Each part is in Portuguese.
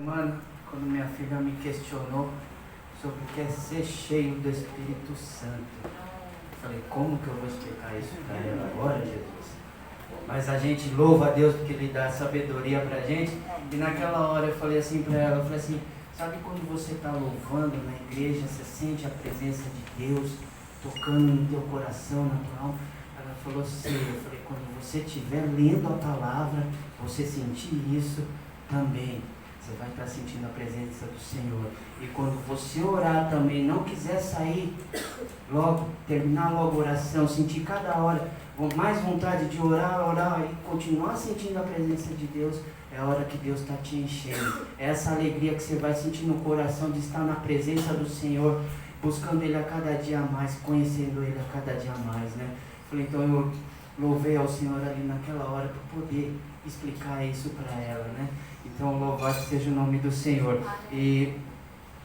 semana, quando minha filha me questionou sobre o que é ser cheio do Espírito Santo. Eu falei, como que eu vou explicar isso para ela agora, Jesus? Mas a gente louva a Deus porque Ele dá sabedoria para a gente. E naquela hora eu falei assim para ela, eu falei assim, sabe quando você está louvando na igreja, você sente a presença de Deus tocando no teu coração, na tua alma? Ela falou assim, eu falei, quando você estiver lendo a palavra, você sentir isso também, você vai estar sentindo a presença do Senhor. E quando você orar também, não quiser sair logo, terminar logo a oração, sentir cada hora mais vontade de orar e continuar sentindo a presença de Deus, é a hora que Deus está te enchendo. É essa alegria que você vai sentir no coração de estar na presença do Senhor, buscando Ele a cada dia mais, conhecendo Ele a cada dia mais, né? Falei, então eu louvei ao Senhor ali naquela hora para poder explicar isso para ela, né? Então louvado seja o nome do Senhor. E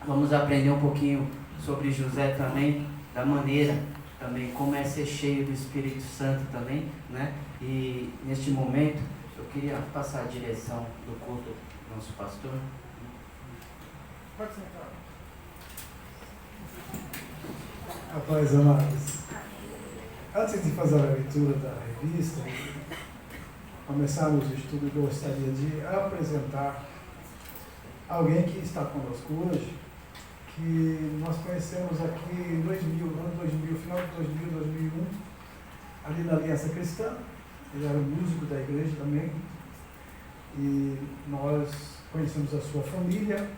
vamos aprender um pouquinho sobre José também, da maneira também como é ser cheio do Espírito Santo também, né? E neste momento eu queria passar a direção do culto do nosso pastor. Pode sentar. Rapaz, amados, antes de fazer a leitura da revista, começarmos o estudo, eu gostaria de apresentar alguém que está conosco hoje, que nós conhecemos aqui em 2000, ano 2000, final de 2000, 2001, ali na Aliança Cristã. Ele era um músico da igreja também, e nós conhecemos a sua família.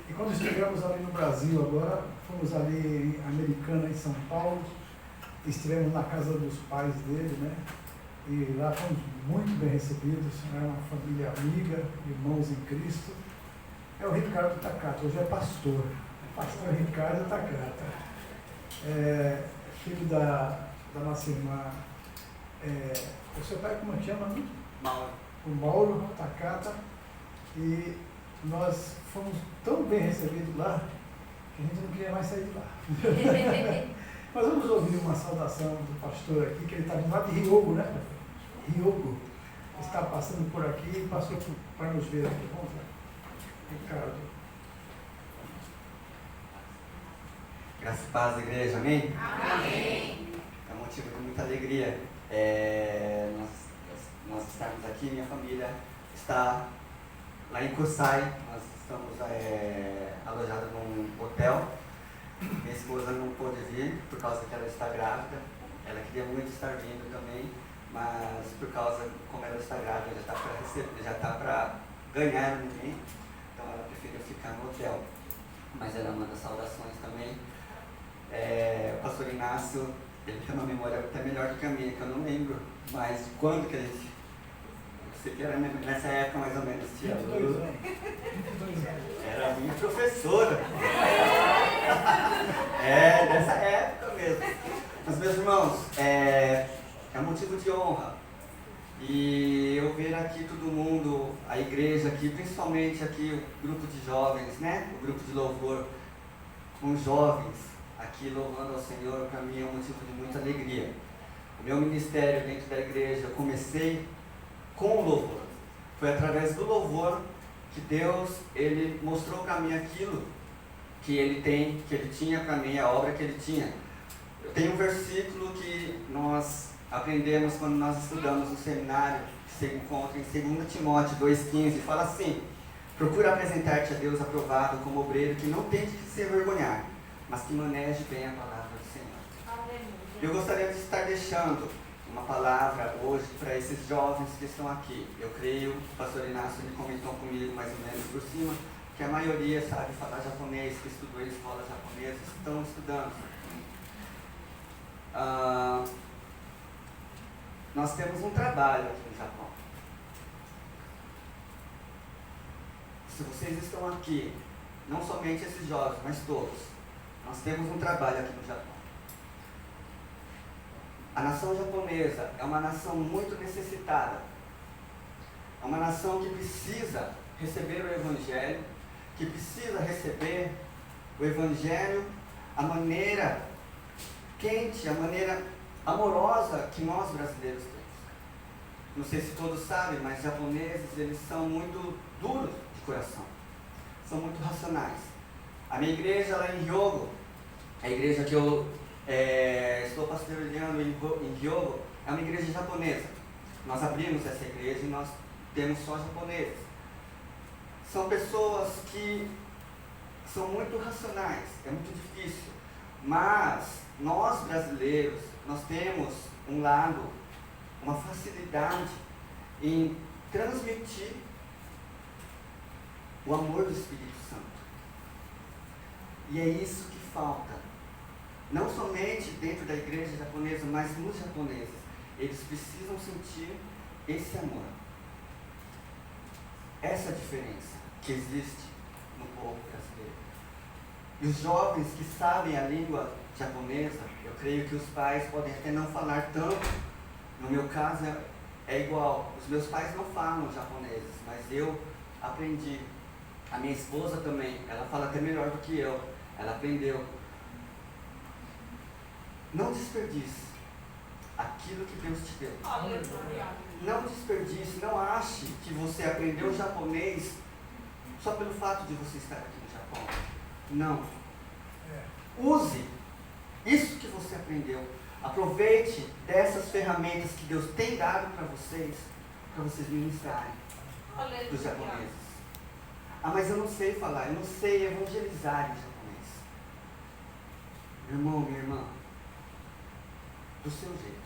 E quando estivemos ali no Brasil agora, fomos ali em Americana, em São Paulo, estivemos na casa dos pais dele, né? E lá fomos muito bem recebidos, né? Uma família amiga, irmãos em Cristo. É o Ricardo Takata, hoje é pastor Ricardo Takata, filho da nossa irmã, o seu pai como é que chama? Né? Mauro. O Mauro Takata, e nós fomos tão bem recebidos lá, que a gente não queria mais sair de lá. Mas vamos ouvir uma saudação do pastor aqui, que ele está vindo lá de Riogo, né? Riogo está passando por aqui e passou para nos ver aqui. Vamos lá. Ricardo. Graças e paz, igreja, amém? Amém. É um motivo de muita alegria nós estarmos aqui. Minha família está lá em Cursai. Nós estamos alojados num hotel. Minha esposa não pôde vir por causa que ela está grávida. Ela queria muito estar vindo também, mas por causa, como ela está grávida, já está para ganhar o neném, então ela preferiu ficar no hotel. Mas ela manda saudações também. O pastor Inácio, ele tem uma memória até melhor do que a minha, que eu não lembro, mas quando que a gente... Eu sei que era nessa época mais ou menos, tia Lu. Era a minha professora. Nessa época mesmo. Mas, meus irmãos, é um motivo de honra. E eu ver aqui todo mundo, a igreja aqui, principalmente aqui o grupo de jovens, né? O grupo de louvor com jovens aqui louvando ao Senhor, para mim é um motivo de muita alegria. O meu ministério dentro da igreja, eu comecei com o louvor. Foi através do louvor que Deus, Ele mostrou para mim aquilo que Ele tinha para mim, a obra que Ele tinha. Eu tenho um versículo que nós aprendemos quando nós estudamos no seminário, que se encontra em 2 Timóteo 2,15, fala assim: procura apresentar-te a Deus aprovado como obreiro que não tem de se envergonhar, mas que maneje bem a palavra do Senhor. Aleluia. Eu gostaria de estar deixando uma palavra hoje para esses jovens que estão aqui. Eu creio, o pastor Inácio ele comentou comigo mais ou menos por cima, que a maioria sabe falar japonês, que estudou em escola japonesa, estão estudando. Nós temos um trabalho aqui no Japão. Se vocês estão aqui, não somente esses jovens, mas todos, nós temos um trabalho aqui no Japão. A nação japonesa é uma nação muito necessitada. É uma nação que precisa receber o Evangelho, que precisa receber o Evangelho, a maneira quente, a maneira amorosa que nós brasileiros temos. Não sei se todos sabem, mas japoneses, eles são muito duros de coração. são muito racionais. A minha igreja lá em Hyogo, a igreja que eu estou pastoreando em Hyogo, é uma igreja japonesa. Nós abrimos essa igreja e nós temos só japoneses. São pessoas que são muito racionais, é muito difícil. Mas nós brasileiros, nós temos um lado, uma facilidade em transmitir o amor do Espírito Santo. E é isso que falta. Não somente dentro da igreja japonesa, mas nos japoneses. Eles precisam sentir esse amor. Essa diferença que existe no povo brasileiro. E os jovens que sabem a língua japonesa, eu creio que os pais podem até não falar tanto. No meu caso é igual. Os meus pais não falam japoneses, mas eu aprendi. A minha esposa também, ela fala até melhor do que eu. Ela aprendeu. Não desperdice aquilo que Deus te deu. Não desperdice, não ache que você aprendeu japonês só pelo fato de você estar aqui no Japão. Não. Use isso que você aprendeu. Aproveite dessas ferramentas que Deus tem dado para vocês ministrarem para os japoneses. Ah, mas eu não sei falar, eu não sei evangelizar em japonês. Meu irmão, minha irmã, do seu jeito.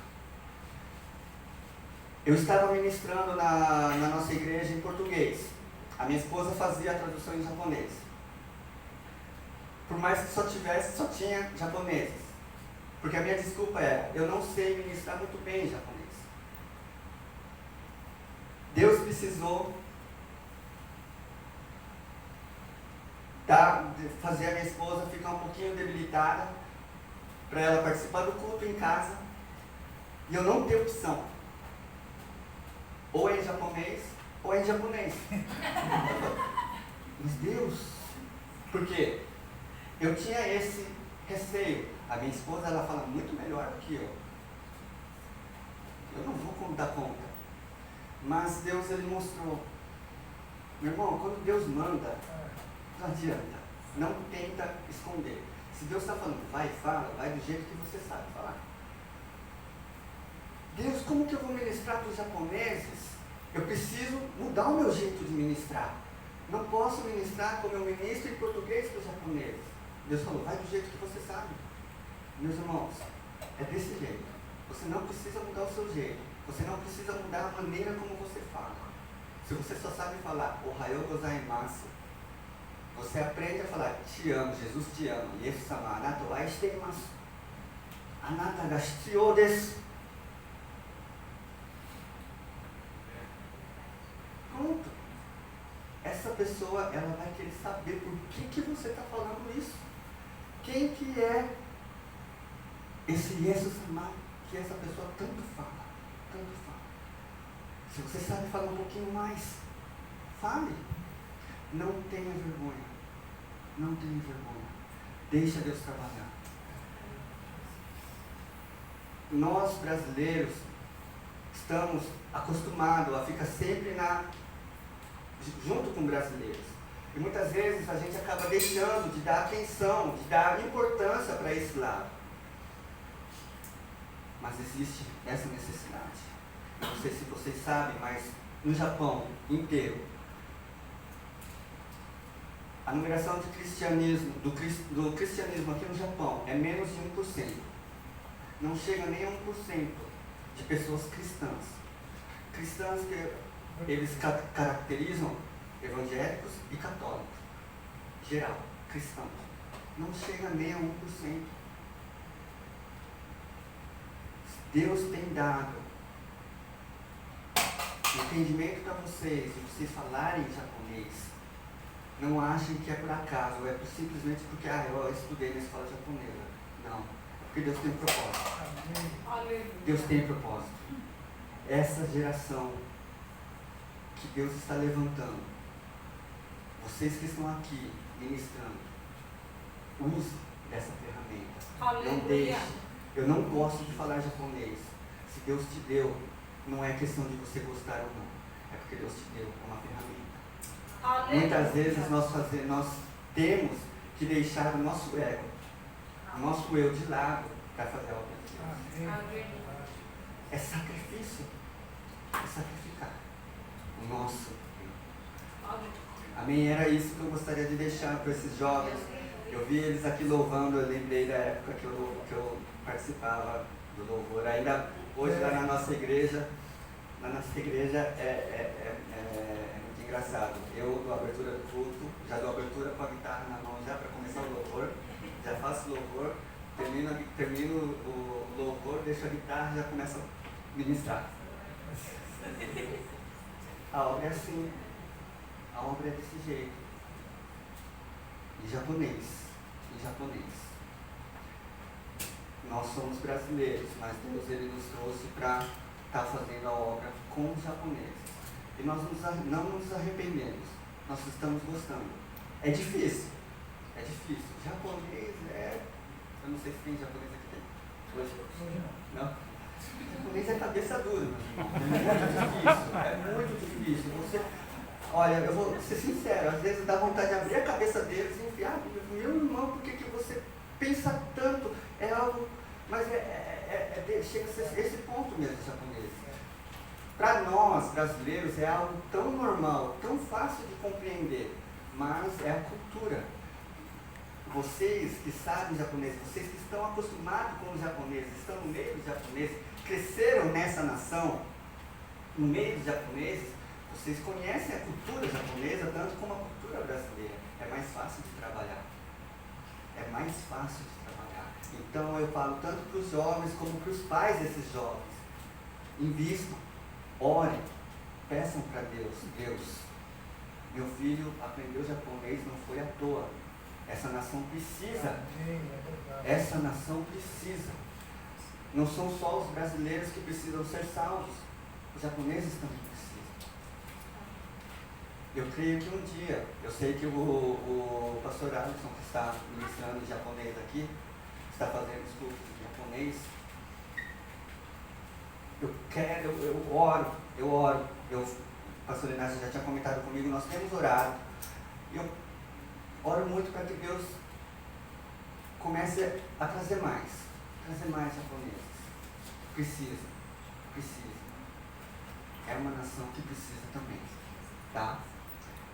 Eu estava ministrando na nossa igreja em português. A minha esposa fazia a tradução em japonês. Por mais que só tinha japoneses. Porque a minha desculpa era, eu não sei ministrar muito bem em japonês. Deus precisou fazer a minha esposa ficar um pouquinho debilitada para ela participar do culto em casa e eu não ter opção. Ou é em japonês, ou é em japonês. Mas Deus, por quê? Eu tinha esse receio. A minha esposa, ela fala muito melhor do que eu. Eu não vou dar conta. Mas Deus, Ele mostrou. Meu irmão, quando Deus manda, não adianta. Não tenta esconder. Se Deus está falando, vai e fala, vai do jeito que você sabe falar. Deus, como que eu vou ministrar para os japoneses? Eu preciso mudar o meu jeito de ministrar. Não posso ministrar como eu ministro em português para os japoneses. Deus falou, vai do jeito que você sabe. Meus irmãos, é desse jeito. Você não precisa mudar o seu jeito. Você não precisa mudar a maneira como você fala. Se você só sabe falar Ohayou gozaimasu, você aprende a falar te amo, Jesus te ama. Yesu-sama, anata o aishiteimasu. Anata ga shitsuyou desu. Pronto. Essa pessoa, ela vai querer saber por que você está falando isso. Quem que é esse Jesus-sama que essa pessoa tanto fala? Tanto fala. Se você sabe falar um pouquinho mais, fale. Não tenha vergonha. Não tenha vergonha. Deixa Deus trabalhar. Nós, brasileiros, estamos acostumados a ficar sempre junto com brasileiros. E muitas vezes a gente acaba deixando de dar atenção, de dar importância para esse lado. Mas existe essa necessidade. Não sei se vocês sabem, mas no Japão inteiro, a numeração de cristianismo, do cristianismo aqui no Japão é menos de 1%. Não chega nem a 1% de pessoas cristãs. Cristãs que eles caracterizam evangélicos e católicos. Geral, cristãos. Não chega nem a 1%. Deus tem dado entendimento para vocês, de vocês falarem japonês. Não achem que é por acaso, ou é simplesmente porque eu estudei na escola japonesa. Não, é porque Deus tem um propósito. Deus tem um propósito. Essa geração que Deus está levantando, vocês que estão aqui ministrando, use dessa ferramenta. Não deixe. Eu não gosto de falar japonês. Se Deus te deu, não é questão de você gostar ou não. É porque Deus te deu uma ferramenta. Muitas vezes nós temos que deixar o nosso ego, o nosso eu de lado para fazer a obra de Deus. É sacrifício. É sacrificar o nosso eu. Amém? Era isso que eu gostaria de deixar para esses jovens. Eu vi eles aqui louvando, eu lembrei da época que eu participava do louvor. Ainda hoje lá na nossa igreja é muito engraçado. Eu dou abertura do culto, já dou abertura com a guitarra na mão já para começar o louvor, já faço louvor, termino o louvor, deixo a guitarra e já começo a ministrar. A obra é assim, a obra é desse jeito. Em japonês. Nós somos brasileiros, mas Deus ele nos trouxe para estar fazendo a obra com os japoneses. E nós não nos arrependemos, nós estamos gostando. É difícil. Japonês eu não sei se tem japonês aqui, tem? Hoje? Não? Japonês é cabeça dura, é muito difícil. Olha, eu vou ser sincero, às vezes dá vontade de abrir a cabeça deles e enfiar, meu irmão, por que você pensa tanto? É algo, mas chega a ser esse ponto mesmo, japonês. Para nós, brasileiros, é algo tão normal, tão fácil de compreender, mas é a cultura. Vocês que sabem japonês, vocês que estão acostumados com os japoneses, estão no meio dos japoneses, cresceram nessa nação, no meio dos japoneses, vocês conhecem a cultura japonesa tanto como a cultura brasileira. É mais fácil de trabalhar. Então eu falo tanto para os jovens como para os pais desses jovens. Invistam, orem, peçam para Deus. Deus, meu filho aprendeu japonês, não foi à toa. Essa nação precisa. Não são só os brasileiros que precisam ser salvos. Os japoneses também precisam. Eu creio que um dia, eu sei que o pastor Alisson, que está ministrando japonês aqui, está fazendo estudos de japonês. Eu oro. O pastor Inácio já tinha comentado comigo, nós temos orado. Eu oro muito para que Deus comece a trazer mais japoneses. Precisa. É uma nação que precisa também, tá?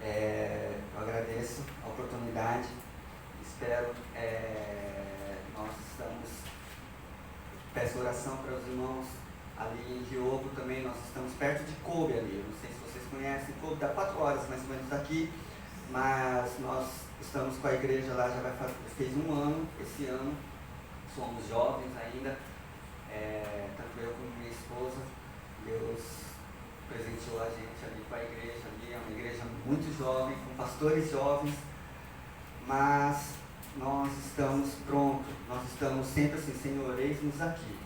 Eu agradeço a oportunidade, espero, peço oração para os irmãos ali em Hyogo também, nós estamos perto de Kobe ali, eu não sei se vocês conhecem, Kobe dá 4 horas mais ou menos daqui, mas nós estamos com a igreja lá, fez 1 ano, esse ano, somos jovens ainda, tanto eu como minha esposa, Deus presenteou a gente ali com a igreja ali, é uma igreja muito jovem, com pastores jovens, mas nós estamos prontos, nós estamos sempre assim, Senhor, eis-nos aqui.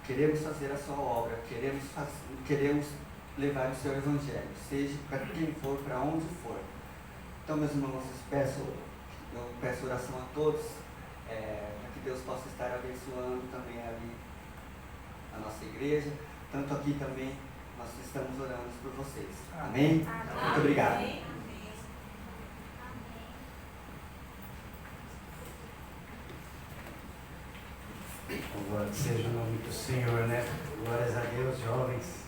Queremos fazer a sua obra, queremos levar o seu evangelho, seja para quem for, para onde for. Então, meus irmãos, eu peço oração a todos, para que Deus possa estar abençoando também ali a nossa igreja, tanto aqui também, nós estamos orando por vocês. Amém? Muito obrigado. Louvado seja o nome do Senhor, né? Glórias a Deus, jovens.